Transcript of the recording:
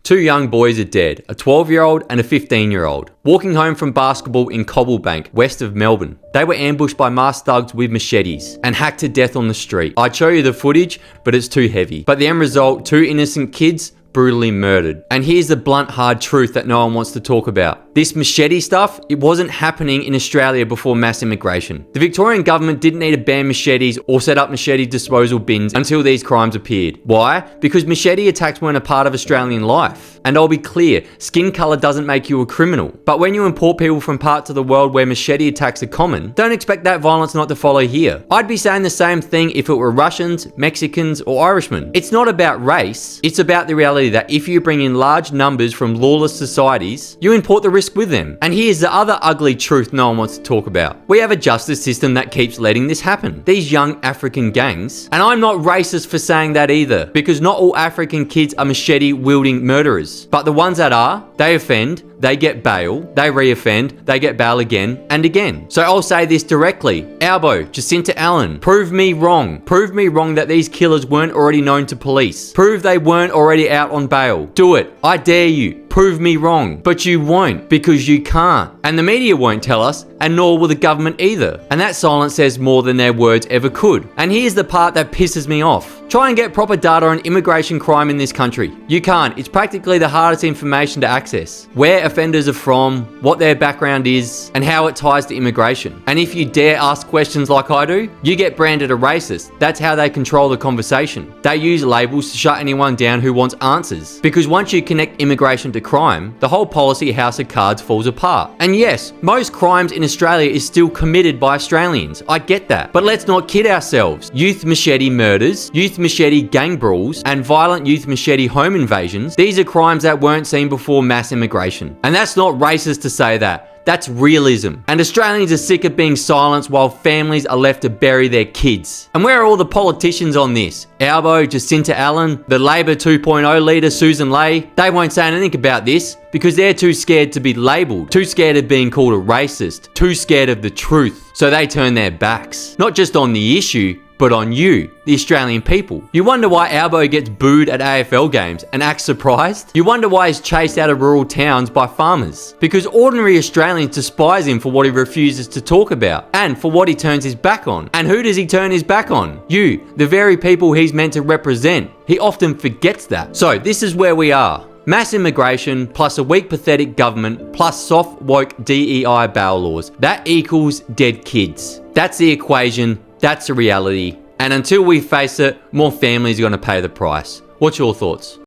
Two young boys are dead, a 12-year-old and a 15-year-old, walking home from basketball in Cobblebank, west of Melbourne. They were ambushed by masked thugs with machetes and hacked to death on the street. I'd show you the footage, but it's too heavy. But the end result, two innocent kids brutally murdered. And here's the blunt, hard truth that no one wants to talk about. This machete stuff, it wasn't happening in Australia before mass immigration. The Victorian government didn't need to ban machetes or set up machete disposal bins until these crimes appeared. Why? Because machete attacks weren't a part of Australian life. And I'll be clear, skin colour doesn't make you a criminal. But when you import people from parts of the world where machete attacks are common, don't expect that violence not to follow here. I'd be saying the same thing if it were Russians, Mexicans, or Irishmen. It's not about race, it's about the reality that if you bring in large numbers from lawless societies, you import the risk with them. And here's the other ugly truth no one wants to talk about. We have a justice system that keeps letting this happen. These young African gangs, and I'm not racist for saying that either, because not all African kids are machete-wielding murderers. But the ones that are, they offend, they get bail, they re-offend, they get bail again and again. So I'll say this directly. Albo, Jacinta Allen, prove me wrong. Prove me wrong that these killers weren't already known to police. Prove they weren't already out on bail. Do it. I dare you. Prove me wrong. But you won't, because you can't. And the media won't tell us, and nor will the government either. And that silence says more than their words ever could. And here's the part that pisses me off. Try and get proper data on immigration crime in this country. You can't. It's practically the hardest information to access. Where offenders are from, what their background is, and how it ties to immigration. And if you dare ask questions like I do, you get branded a racist. That's how they control the conversation. They use labels to shut anyone down who wants answers. Because once you connect immigration to crime, the whole policy house of cards falls apart. And yes, most crimes in Australia is still committed by Australians. I get that. But let's not kid ourselves. Youth machete murders, youth machete gang brawls, and violent youth machete home invasions, these are crimes that weren't seen before mass immigration. And that's not racist to say that. That's realism. And Australians are sick of being silenced while families are left to bury their kids. And where are all the politicians on this? Albo, Jacinta Allen, the Labor 2.0 leader Susan Ley, they won't say anything about this because they're too scared to be labelled, too scared of being called a racist, too scared of the truth. So they turn their backs, not just on the issue, but on you, the Australian people. You wonder why Albo gets booed at AFL games and acts surprised? You wonder why he's chased out of rural towns by farmers? Because ordinary Australians despise him for what he refuses to talk about and for what he turns his back on. And who does he turn his back on? You, the very people he's meant to represent. He often forgets that. So this is where we are. Mass immigration plus a weak, pathetic government plus soft, woke DEI bail laws. That equals dead kids. That's the equation. That's the reality. And until we face it, more families are going to pay the price. What's your thoughts?